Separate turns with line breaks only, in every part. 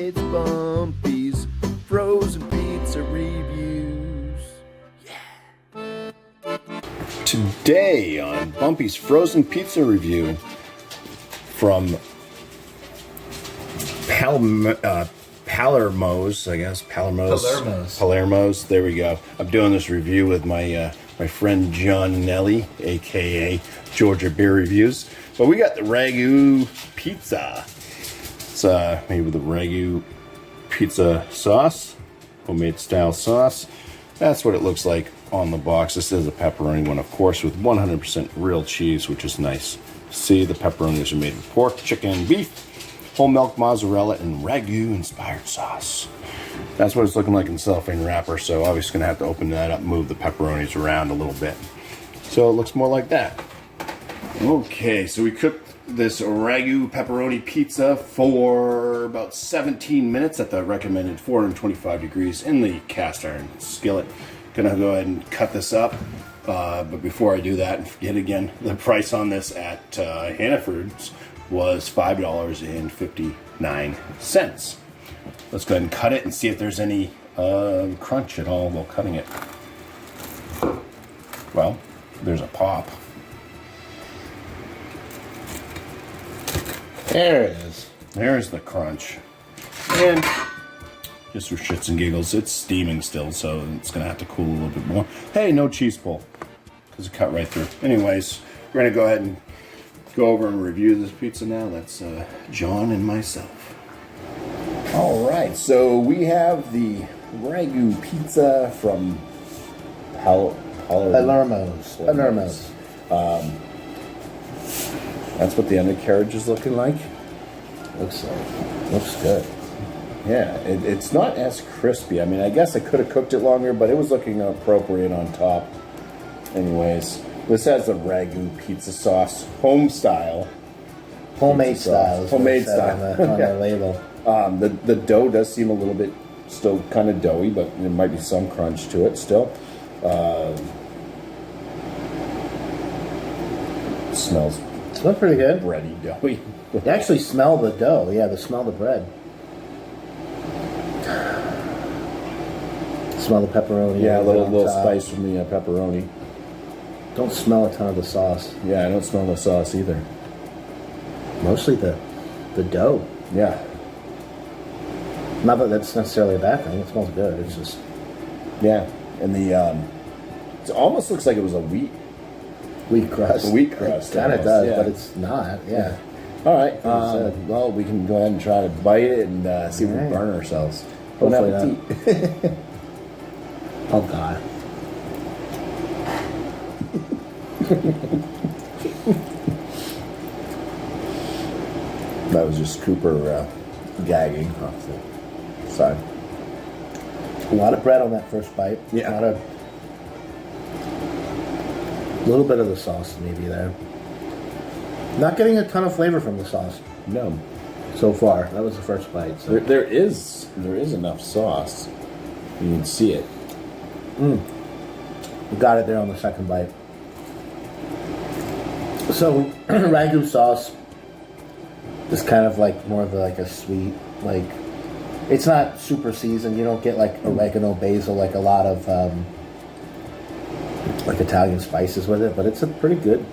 It's BuMpY-'s frozen pizza reviews.
Today on BuMpY-'s frozen pizza review from Palermo's, I guess. Palermo's. There we go. I'm doing this review with my friend John Nelly, aka Georgia Beer Reviews. But we got the RAGÚ Pizza. It's made with the RAGÚ Pizza sauce, homemade style sauce. That's what it looks like on the box. This is a pepperoni one, of course, with 100% real cheese, which is nice. See, the pepperonis are made with pork, chicken, beef, whole milk, mozzarella, and RAGÚ inspired sauce. That's what it's looking like in cellophane wrapper, so obviously gonna have to open that up, move the pepperonis around a little bit. So it looks more like that. Okay, so we cooked this RAGÚ pepperoni pizza for about 17 minutes at the recommended 425 degrees in the cast iron skillet. Gonna go ahead and cut this up, but before I do that, and forget again, the price on this at Hannaford's was $5.59. Let's go ahead and cut it and see if there's any crunch at all while cutting it. Well, there's a pop. There it is. There's the crunch. And just for shits and giggles, it's steaming still, so it's going to have to cool a little bit more. Hey, no cheese pull, because it cut right through. Anyways, we're going to go ahead and go over and review this pizza now. That's John and myself. All right, so we have the RAGÚ Pizza from
Palermo's.
That's what the undercarriage is looking like.
Looks good.
Yeah, it's not as crispy. I mean, I guess I could have cooked it longer, but it was looking appropriate on top. Anyways, this has the RAGÚ pizza sauce, homemade style.
Homemade style.
Homemade style.
On the label.
The dough does seem a little bit still kind of doughy, but there might be some crunch to it still. It smells
pretty good.
bready, doughy.
You actually smell the dough. Yeah, smell the bread. Smell the pepperoni.
Yeah, a little spice from the pepperoni.
Don't smell a ton of the sauce.
Yeah, I don't smell the sauce either.
Mostly the dough.
Yeah.
Not that that's necessarily a bad thing. It smells good. It's just...
Yeah, and the it almost looks like it was a wheat
crust.
A wheat crust.
It kind of does,
yeah.
but it's not. Yeah.
All right. Well, we can go ahead and try to bite it and see if we burn ourselves. Bon appetit.
Oh God.
That was just Cooper gagging off the side.
A lot of bread on that first bite.
Yeah.
A little bit of the sauce maybe there. Not getting a ton of flavor from the sauce.
No.
So far. That was the first bite. So.
There is enough sauce. You can see it.
We got it there on the second bite. So RAGÚ sauce is kind of like more of like a sweet, like, it's not super seasoned. You don't get like oregano, basil, like a lot of like Italian spices with it, but it's a pretty good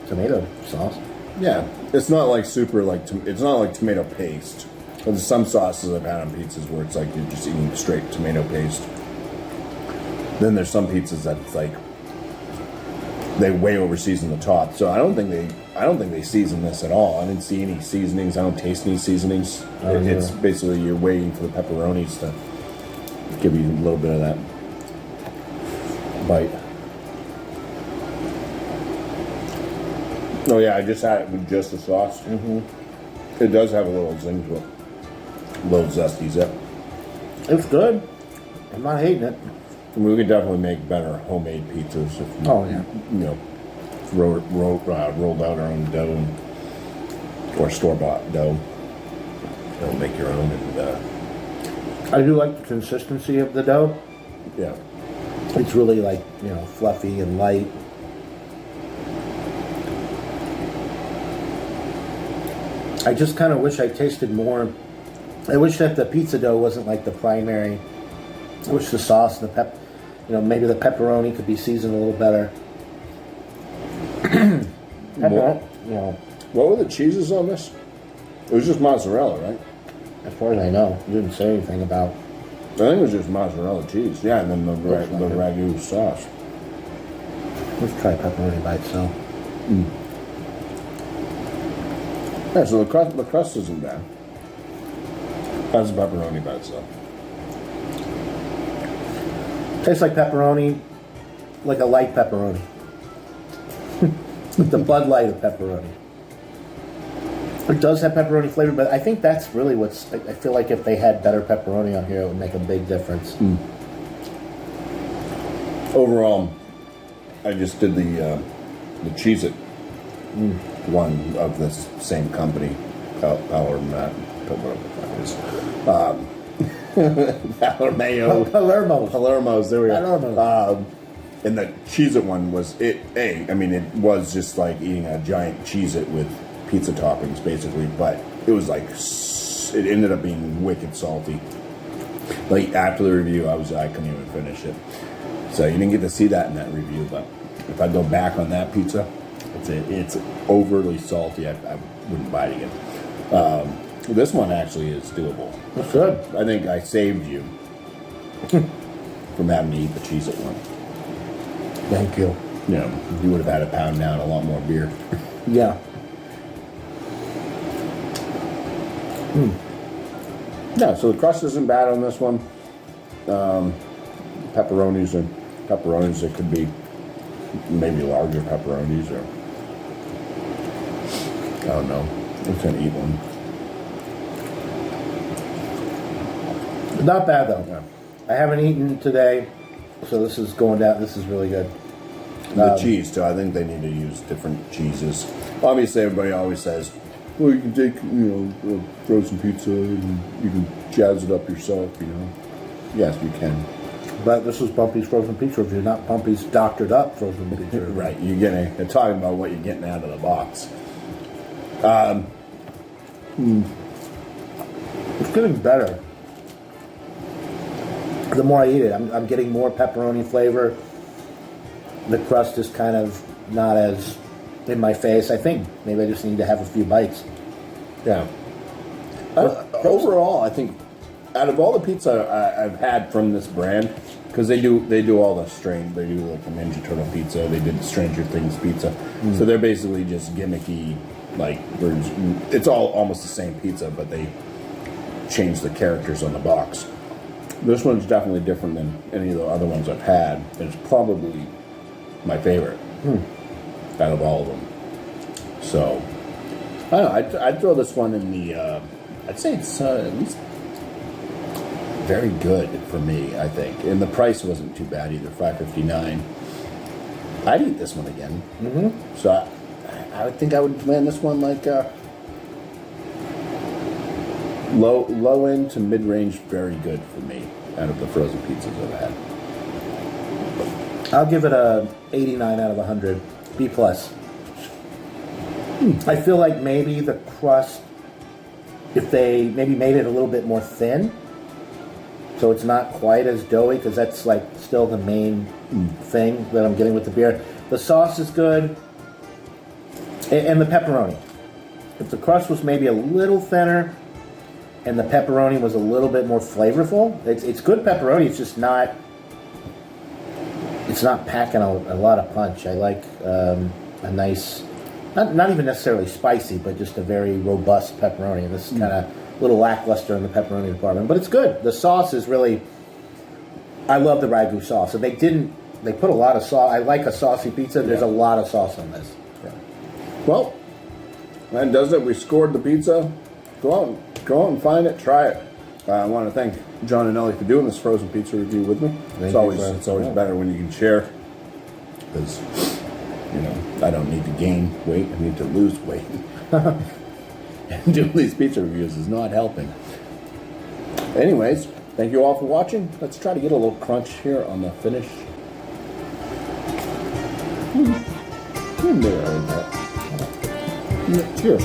tomato sauce.
Yeah, it's not like it's not like tomato paste. There's some sauces I've had on pizzas where it's like you're just eating straight tomato paste. Then there's some pizzas that it's like they way over season the top. So I don't think they season this at all. I didn't see any seasonings. I don't taste any seasonings. It's basically you're waiting for the pepperonis to give you a little bit of that bite. Oh yeah, I just had it with just the sauce. It does have a little zing to it. A little zesty zip.
It's good. I'm not hating it.
We could definitely make better homemade pizzas if we, rolled out our own dough or store-bought dough. Don't make your own. And
I do like the consistency of the dough.
yeah,
It's really like, fluffy and light. I just kind of wish I tasted more I wish that the pizza dough wasn't like the primary. I wish the sauce and the maybe the pepperoni could be seasoned a little better.
What were the cheeses on this? It was just mozzarella, right?
As far as I know, you didn't say anything about.
I think it was just mozzarella cheese. Yeah, and then the ragu sauce.
Let's try pepperoni by itself.
Yeah, so the crust isn't bad. That's pepperoni by itself.
Tastes like pepperoni, like a light pepperoni. The Bud Light of pepperoni. It does have pepperoni flavor, but I think that's really I feel like if they had better pepperoni on here, it would make a big difference.
Overall, I just did the Cheez-It one of this same company, Palermo's. There we go. And the Cheez-It one was it was just like eating a giant Cheez-It with pizza toppings, basically. But it was like it ended up being wicked salty. Like after the review, I couldn't even finish it. So you didn't get to see that in that review. But if I go back on that pizza, it's overly salty. I wouldn't buy it again. This one actually is doable.
That's good.
I think I saved you from having to eat the Cheez-It one.
Thank you.
You would have had to pound down a lot more beer.
Yeah.
Yeah, so the crust isn't bad on this one. Pepperonis, it could be maybe larger pepperonis, or I don't know. I'm going to eat one.
Not bad though. Yeah. I haven't eaten today, so this is going down. This is really good.
The cheese too. I think they need to use different cheeses. Obviously, everybody always says, "Well, you can take frozen pizza and you can jazz it up yourself." Yes, you can.
But this is BuMpY's frozen pizza review, not BuMpY's doctored up frozen pizza review.
Right. You're talking about what you're getting out of the box.
It's getting better. The more I eat it, I'm getting more pepperoni flavor. The crust is kind of not as in my face. I think maybe I just need to have a few bites.
Yeah. Overall, I think out of all the pizza I've had from this brand, because they do all the strain. They do like the Ninja Turtle pizza. They did the Stranger Things pizza. So they're basically just gimmicky. Like it's all almost the same pizza, but they change the characters on the box. This one's definitely different than any of the other ones I've had. It's probably my favorite out of all of them. So, I don't know. I'd throw this one in the, I'd say it's at least very good for me, I think. And the price wasn't too bad either, $5.59. I'd eat this one again. So, I would think I would land this one like low end to mid range, very good for me out of the frozen pizzas I've had.
I'll give it a 89 out of 100. B+. I feel like maybe the crust, if they maybe made it a little bit more thin, so it's not quite as doughy, because that's like still the main thing that I'm getting with the beer. The sauce is good, and the pepperoni. If the crust was maybe a little thinner, and the pepperoni was a little bit more flavorful, it's good pepperoni. It's just not. It's not packing a lot of punch. I like a nice, not even necessarily spicy, but just a very robust pepperoni. And this is kind of a little lackluster in the pepperoni department, but it's good. The sauce is really. I love the Ragu sauce. And they put a lot of sauce. I like a saucy pizza. There's a lot of sauce on this.
Yeah. Well, that does it. We scored the pizza. Go out and find it. Try it. I want to thank John and Ellie for doing this frozen pizza review with me. It's always better when you can share, because I don't need to gain weight. I need to lose weight. And doing these pizza reviews is not helping. Anyways, thank you all for watching. Let's try to get a little crunch here on the finish. Cheers.